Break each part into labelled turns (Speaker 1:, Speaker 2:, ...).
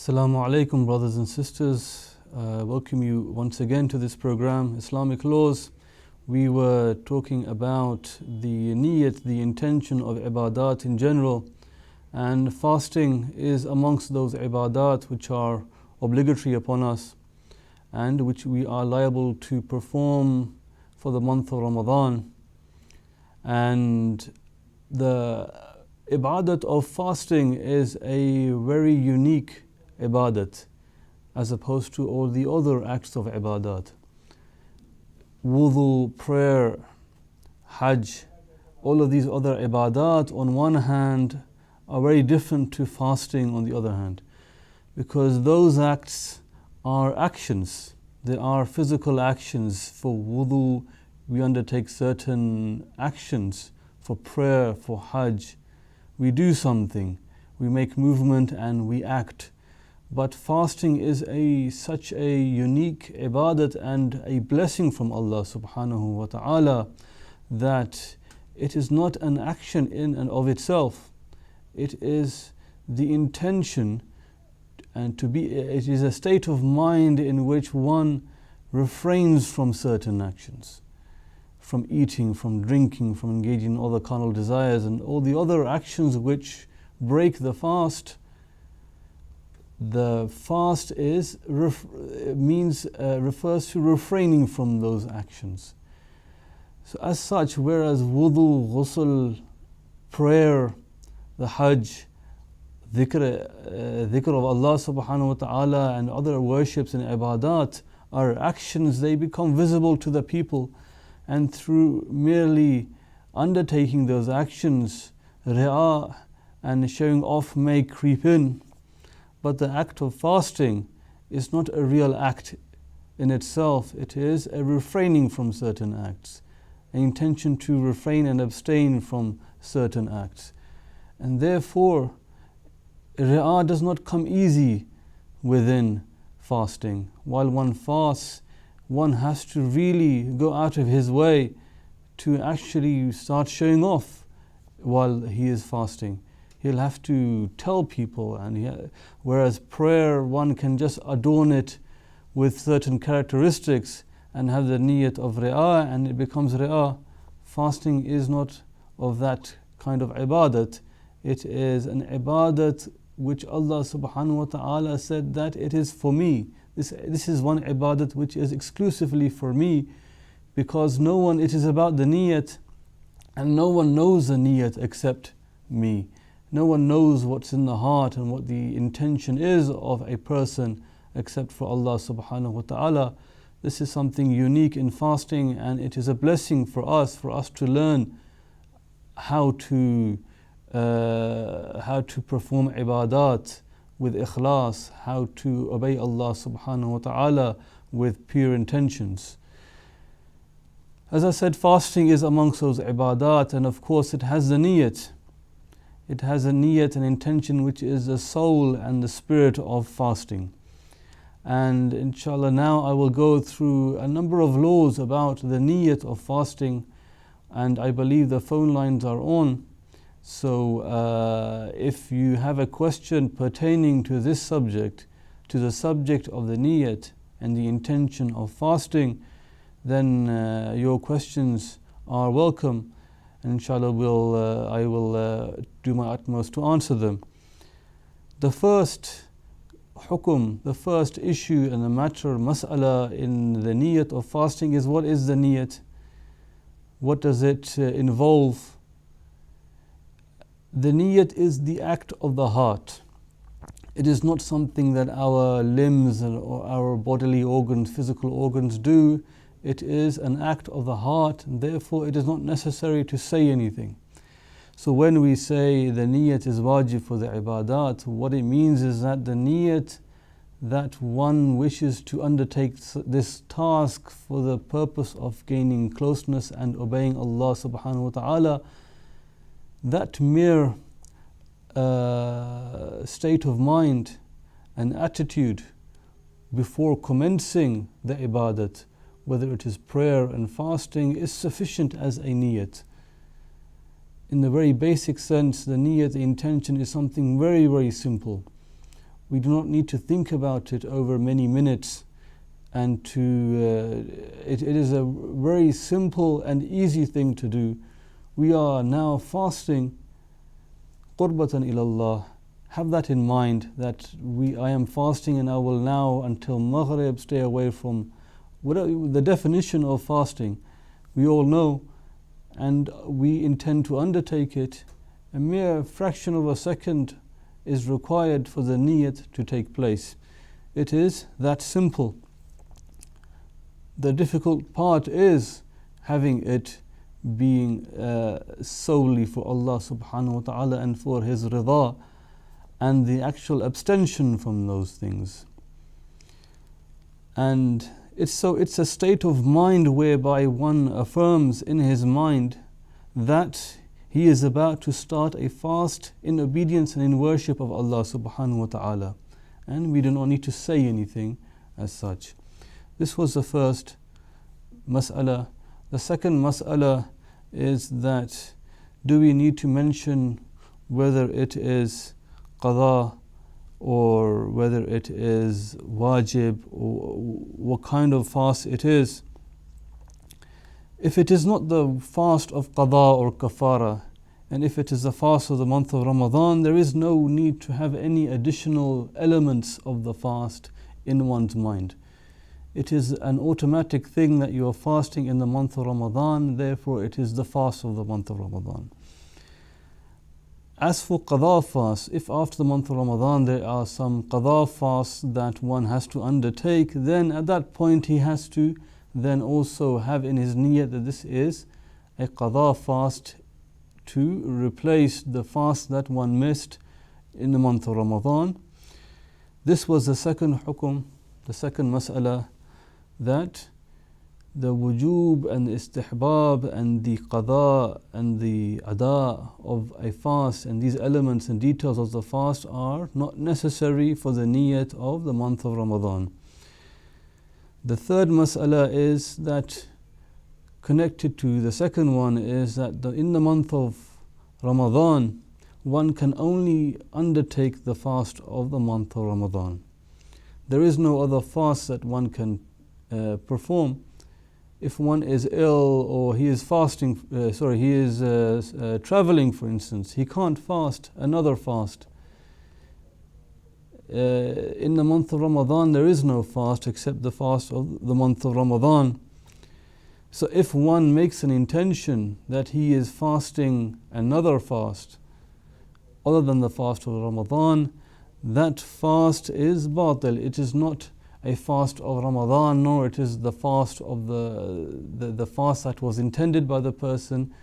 Speaker 1: Assalamu alaikum, brothers and sisters. Welcome you once again to this program, Islamic Laws. We were talking about the niyat, the intention of ibadat in general, and fasting is amongst those ibadat which are obligatory upon us and which we are liable to perform for the month of Ramadan. And the ibadat of fasting is a very unique ibadat as opposed to all the other acts of ibadat. Wudu, prayer, hajj, all of these other ibadat on one hand are very different to fasting on the other hand, because those acts are actions. They are physical actions. For wudu, we undertake certain actions. For prayer, for hajj, we do something. We make movement and we act. But fasting is such a unique ibadat and a blessing from Allah subhanahu wa ta'ala that it is not an action in and of itself. It is the intention, and it is a state of mind in which one refrains from certain actions, from eating, from drinking, from engaging in other carnal desires and all the other actions which break the fast. The fast refers to refraining from those actions. So as such, whereas wudu, ghusl, prayer, the hajj, dhikr of Allah subhanahu wa ta'ala and other worships and ibadat are actions, they become visible to the people, and through merely undertaking those actions, ri'a and showing off may creep in. But the act of fasting is not a real act in itself. It is a refraining from certain acts, an intention to refrain and abstain from certain acts. And therefore, ri'a does not come easy within fasting. While one fasts, one has to really go out of his way to actually start showing off while he is fasting. He'll have to tell people, whereas prayer, one can just adorn it with certain characteristics and have the niyat of ri'a and it becomes ri'a. Fasting is not of that kind of ibadat. It is an ibadat which Allah subhanahu wa ta'ala said that it is for me. This is one ibadat which is exclusively for me, because it is about the niyat, and no one knows the niyat except me. No one knows what's in the heart and what the intention is of a person except for Allah subhanahu wa ta'ala. This is something unique in fasting, and it is a blessing for us to learn how to perform ibadat with ikhlas, how to obey Allah subhanahu wa ta'ala with pure intentions. As I said, fasting is amongst those ibadat, and of course it has the niyat. It has a niyat, an intention, which is the soul and the spirit of fasting. And inshallah now I will go through a number of laws about the niyat of fasting, and I believe the phone lines are on. So if you have a question pertaining to this subject, to the subject of the niyat and the intention of fasting, then your questions are welcome. And inshallah I will do my utmost to answer them. The first hukum, the first issue and the matter, mas'ala in the niyat of fasting is, what is the niyat? What does it involve? The niyat is the act of the heart. It is not something that our limbs or our bodily organs, physical organs do. It is an act of the heart, and therefore it is not necessary to say anything. So when we say the niyat is wajib for the ibadat, what it means is that the niyat that one wishes to undertake this task for the purpose of gaining closeness and obeying Allah subhanahu wa ta'ala, that mere state of mind and attitude before commencing the ibadat, whether it is prayer and fasting, is sufficient as a niyat. In the very basic sense, the niyat, the intention, is something very, very simple. We do not need to think about it over many minutes, and it is a very simple and easy thing to do. We are now fasting qurbatan ilallah. Have that in mind, that I am fasting and I will now until Maghrib stay away from whatever the definition of fasting. We all know, and we intend to undertake it. A mere fraction of a second is required for the niyat to take place. It is that simple. The difficult part is having it being solely for Allah subhanahu wa ta'ala and for His rida, and the actual abstention from those things. And it's a state of mind whereby one affirms in his mind that he is about to start a fast in obedience and in worship of Allah subhanahu wa ta'ala, and we do not need to say anything as such. This was the first mas'ala. The second mas'ala is that do we need to mention whether it is qada or whether it is wajib, or what kind of fast it is? If it is not the fast of qada or kafara, and if it is the fast of the month of Ramadan, there is no need to have any additional elements of the fast in one's mind. It is an automatic thing that you are fasting in the month of Ramadan, therefore it is the fast of the month of Ramadan. As for qada fast, if after the month of Ramadan there are some qada fasts that one has to undertake, then at that point he has to then also have in his niyyah that this is a qada fast to replace the fast that one missed in the month of Ramadan. This was the second hukum, the second mas'ala, that the wujub and the istihbab and the qada and the ada of a fast and these elements and details of the fast are not necessary for the niyyat of the month of Ramadan. The third mas'ala is that, connected to the second one, is that in the month of Ramadan one can only undertake the fast of the month of Ramadan. There is no other fast that one can perform. If one is ill or he is fasting, he is traveling, for instance, he can't fast another fast. In the month of Ramadan there is no fast except the fast of the month of Ramadan. So if one makes an intention that he is fasting another fast other than the fast of Ramadan, that fast is batil. It is not a fast of Ramadan, nor it is the fast of the fast that was intended by the person.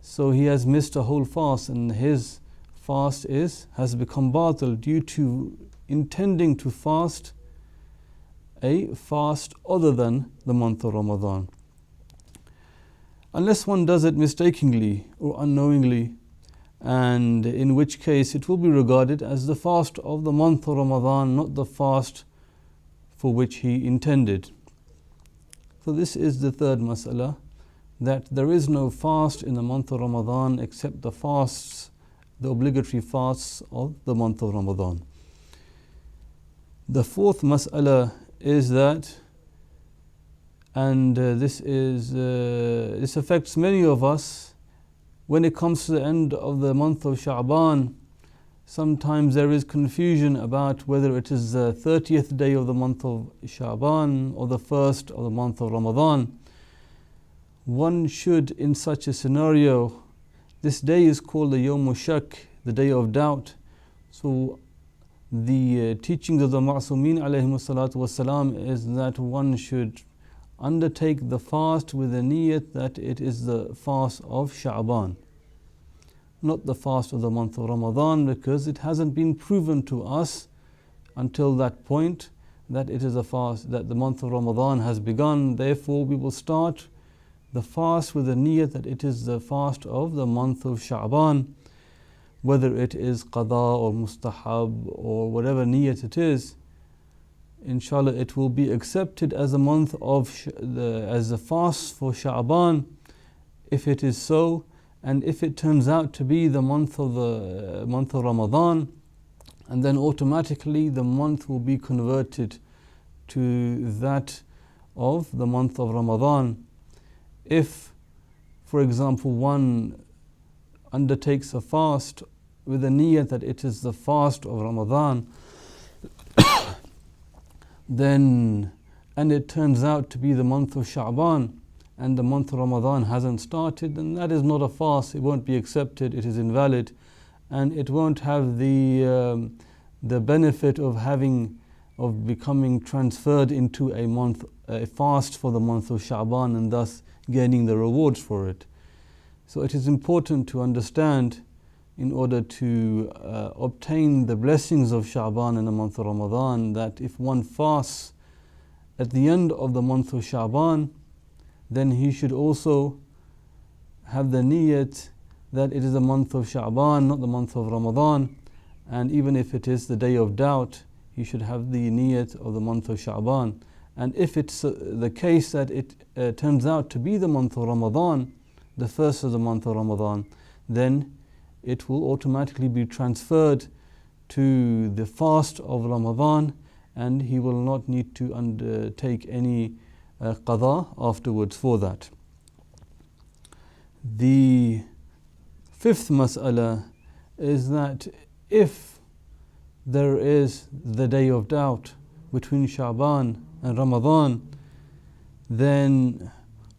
Speaker 1: So he has missed a whole fast, and his fast has become batil due to intending to fast a fast other than the month of Ramadan. Unless one does it mistakenly or unknowingly, and in which case it will be regarded as the fast of the month of Ramadan, not the fast for which he intended. So this is the third mas'ala, that there is no fast in the month of Ramadan except the fasts, the obligatory fasts of the month of Ramadan. The fourth mas'ala is that, and this affects many of us, when it comes to the end of the month of Sha'ban, sometimes there is confusion about whether it is the 30th day of the month of Sha'ban or the first of the month of Ramadan. One should, in such a scenario, this day is called the Yawm Shak, the day of doubt. So the teachings of the Ma'sumin alayhimus salatu wassalam is that one should undertake the fast with the niyyat that it is the fast of Sha'ban, not the fast of the month of Ramadan, because it hasn't been proven to us until that point that it is a fast, that the month of Ramadan has begun. Therefore we will start the fast with the niyyat that it is the fast of the month of Sha'ban, whether it is qada or mustahab or whatever niyyat it is. Inshallah, it will be accepted as a month of as a fast for Sha'ban if it is so. And if it turns out to be the month of Ramadan, and then automatically the month will be converted to that of the month of Ramadan. If, for example, one undertakes a fast with a niyyat that it is the fast of Ramadan, then, and it turns out to be the month of Sha'ban, and the month of Ramadan hasn't started, then that is not a fast. It won't be accepted, it is invalid, and it won't have the benefit of becoming transferred into a fast for the month of Sha'ban, and thus gaining the rewards for it. So it is important to understand, in order to obtain the blessings of Sha'ban in the month of Ramadan, that if one fasts at the end of the month of Sha'ban, then he should also have the niyyat that it is the month of Sha'ban, not the month of Ramadan. And even if it is the day of doubt, he should have the niyyat of the month of Sha'ban. And if it's the case that it turns out to be the month of Ramadan, the first of the month of Ramadan, then it will automatically be transferred to the fast of Ramadan, and he will not need to undertake any qada afterwards for that. The fifth mas'ala is that if there is the day of doubt between Sha'ban and Ramadan, then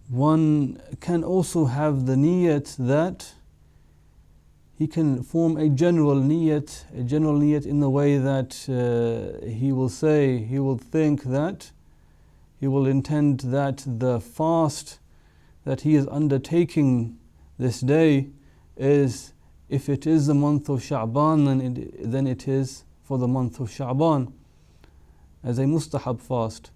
Speaker 1: one can also have the niyyat that he can form a general niyyat in the way that he will think that he will intend that the fast that he is undertaking this day is, if it is the month of Sha'ban, then it is for the month of Sha'ban as a mustahab fast.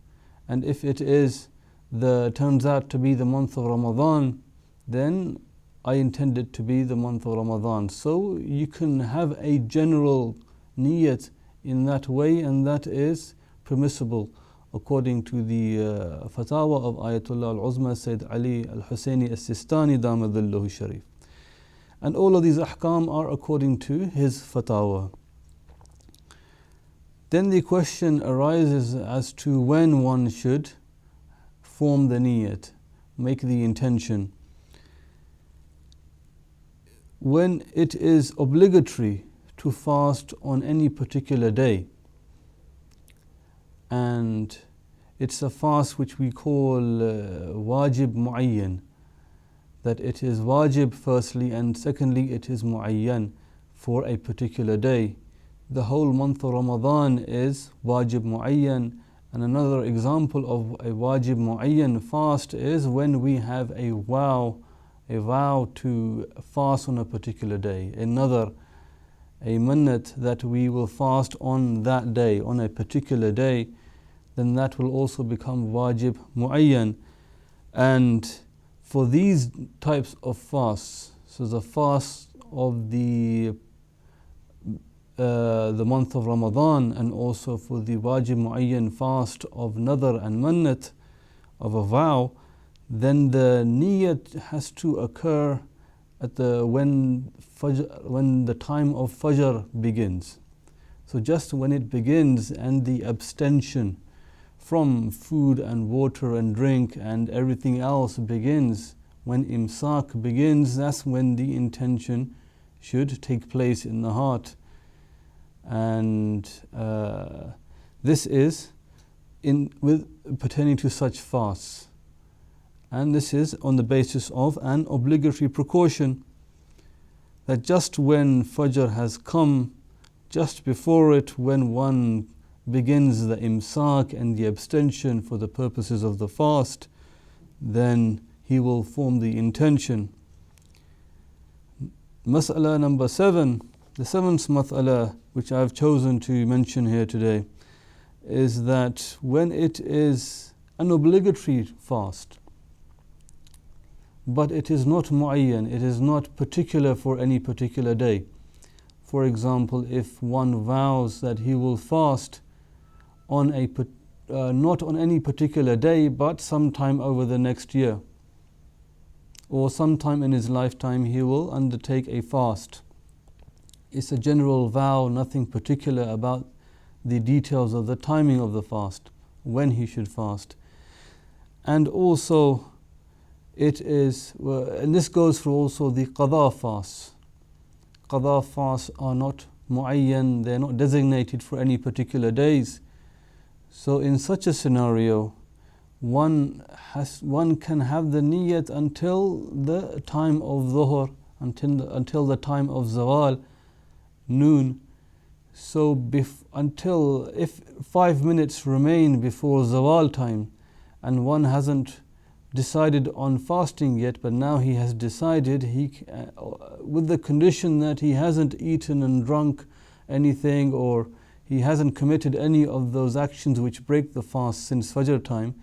Speaker 1: And if it turns out to be the month of Ramadan, then I intend it to be the month of Ramadan. So you can have a general niyyat in that way, and that is permissible according to the fatwa of Ayatollah al-Uzma Sayyid Ali al-Husseini al-Sistani Dama Dhilluhu Sharif. And all of these ahkam are according to his fatwa. Then the question arises as to when one should form the niyyat, make the intention. When it is obligatory to fast on any particular day, and it's a fast which we call wajib mu'ayyan, that it is wajib firstly, and secondly it is mu'ayyan for a particular day. The whole month of Ramadan is wajib mu'ayyan. And another example of a wajib mu'ayyan fast is when we have a vow to fast on a particular day, a mannat that we will fast on that day, on a particular day, then that will also become wajib mu'ayyan. And for these types of fasts, so the fast of the month of Ramadan, and also for the wajib mu'ayyan fast of nadar and mannat, of a vow, then the niyyat has to occur at when the time of Fajr begins. So just when it begins, and the abstention from food and water and drink and everything else begins, when imsak begins, that's when the intention should take place in the heart. And this is pertaining to such fasts. And this is on the basis of an obligatory precaution, that just when Fajr has come, just before it, when one begins the imsak and the abstention for the purposes of the fast, then he will form the intention. Mas'ala number 7, the seventh mas'ala which I have chosen to mention here today, is that when it is an obligatory fast, but it is not mu'ayyan, it is not particular for any particular day. For example, if one vows that he will fast on not on any particular day, but sometime over the next year, or sometime in his lifetime he will undertake a fast. It's a general vow, nothing particular about the details of the timing of the fast, when he should fast. And also it is, and this goes for also the qada fasts. Qada fasts are not muayyan, they're not designated for any particular days. So in such a scenario, one can have the niyyat until the time of dhuhr, until the time of zawal, noon. So until if 5 minutes remain before zawal time, and one hasn't decided on fasting yet, but now he has decided, with the condition that he hasn't eaten and drunk anything, or he hasn't committed any of those actions which break the fast since Fajr time.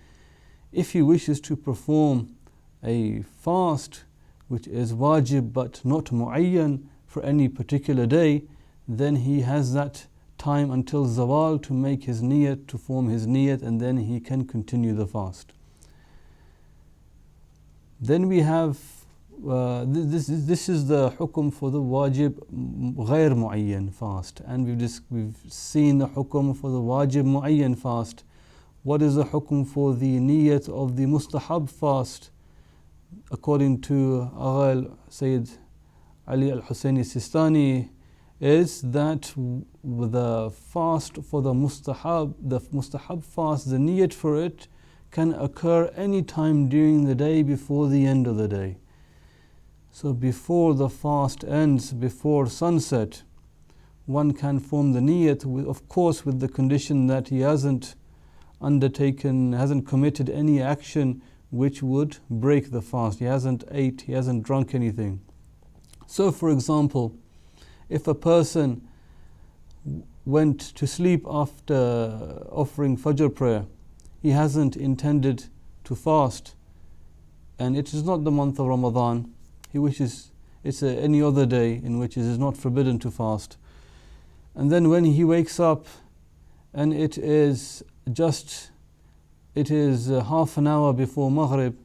Speaker 1: If he wishes to perform a fast which is wajib but not muayyan for any particular day, then he has that time until zawal to make his niyat, to form his niyat, and then he can continue the fast. Then we have this is the hukum for the wajib ghair muayyan fast, and we've seen the hukum for the wajib muayyan fast. What is the hukum for the niyat of the mustahab fast? According to Agha Sayyid Ali al-Husseini Sistani, is that the fast for the mustahab fast, the niyat for it can occur any time during the day before the end of the day. So before the fast ends, before sunset, one can form the niyat, of course with the condition that he hasn't committed any action which would break the fast. He hasn't ate, he hasn't drunk anything. So for example, if a person went to sleep after offering Fajr prayer, he hasn't intended to fast, and it is not the month of Ramadan, he wishes it's any other day in which it is not forbidden to fast. And then when he wakes up and it is half an hour before Maghrib,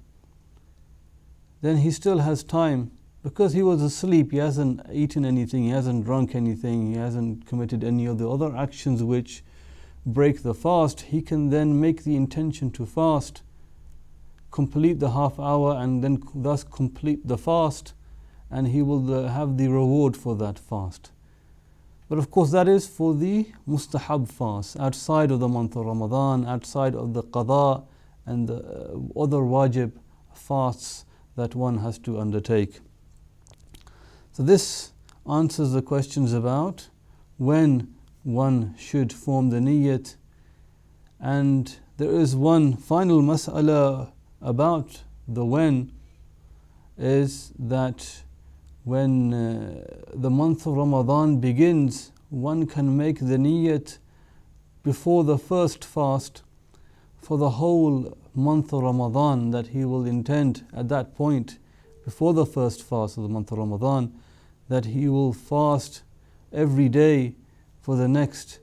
Speaker 1: then he still has time, because he was asleep, he hasn't eaten anything, he hasn't drunk anything, he hasn't committed any of the other actions which break the fast. He can then make the intention to fast, complete the half hour, and then thus complete the fast, and he will have the reward for that fast. But of course that is for the mustahab fast, outside of the month of Ramadan, outside of the qada and the other wajib fasts that one has to undertake. So this answers the questions about when one should form the niyyat. And there is one final mas'ala about the when, is that when the month of Ramadan begins, one can make the niyyat before the first fast for the whole month of Ramadan, that he will intend at that point, before the first fast of the month of Ramadan, that he will fast every day for the next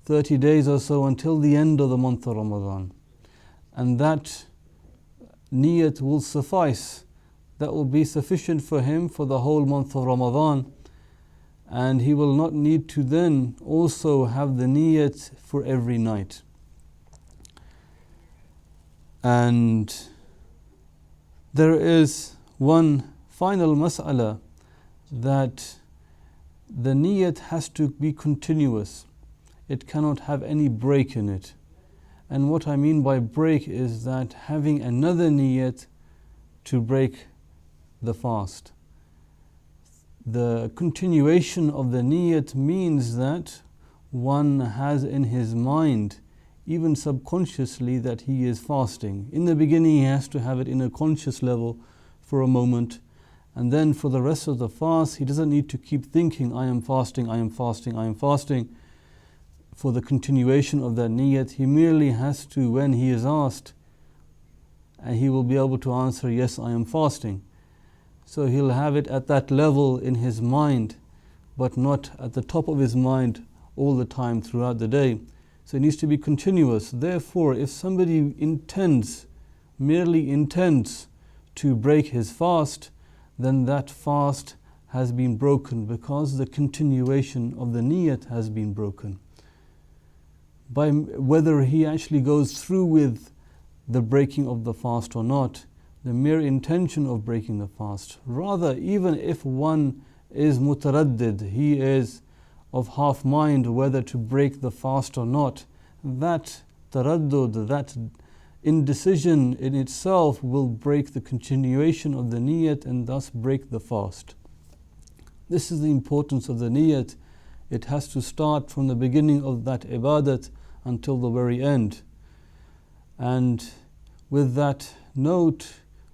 Speaker 1: 30 days or so until the end of the month of Ramadan. And that niyat will suffice. That will be sufficient for him for the whole month of Ramadan. And he will not need to then also have the niyat for every night. And there is one final mas'ala, that the niyat has to be continuous. It cannot have any break in it. And what I mean by break is that having another niyat to break the fast. The continuation of the niyat means that one has in his mind, even subconsciously, that he is fasting. In the beginning he has to have it in a conscious level for a moment, and then for the rest of the fast he doesn't need to keep thinking, I am fasting, I am fasting, I am fasting. For the continuation of that niyat, he merely has to, when he is asked, and he will be able to answer, yes, I am fasting. So he'll have it at that level in his mind, but not at the top of his mind all the time throughout the day. So it needs to be continuous. Therefore, if somebody merely intends to break his fast, then that fast has been broken because the continuation of the niyat has been broken. By whether he actually goes through with the breaking of the fast or not, the mere intention of breaking the fast. Rather, even if one is mutaraddid, he is of half mind whether to break the fast or not, that taraddud, that indecision in itself will break the continuation of the niyat and thus break the fast. This is the importance of the niyat. It has to start from the beginning of that ibadat until the very end. And with that note,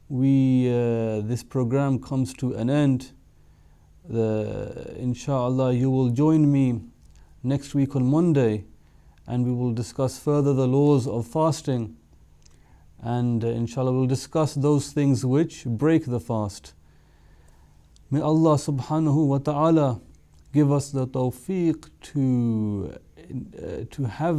Speaker 1: this program comes to an end. Insha'Allah, you will join me next week on Monday, and we will discuss further the laws of fasting, and inshallah we'll discuss those things which break the fast. May Allah subhanahu wa ta'ala give us the tawfiq to have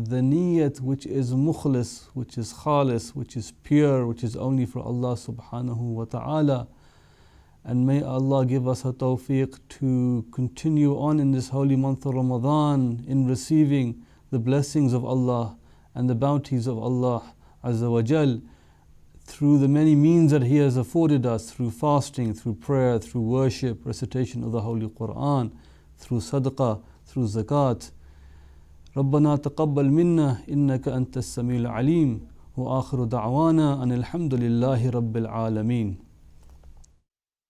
Speaker 1: the niyat which is mukhlis, which is khalis, which is pure, which is only for Allah subhanahu wa ta'ala. And may Allah give us a tawfiq to continue on in this holy month of Ramadan in receiving the blessings of Allah and the bounties of Allah Azza wa Jal through the many means that He has afforded us, through fasting, through prayer, through worship, recitation of the Holy Quran, through sadaqah, through zakat. ربنا تقبل منا إنك أنت السميع العليم وآخر دعوانا أن الحمد لله رب العالمين.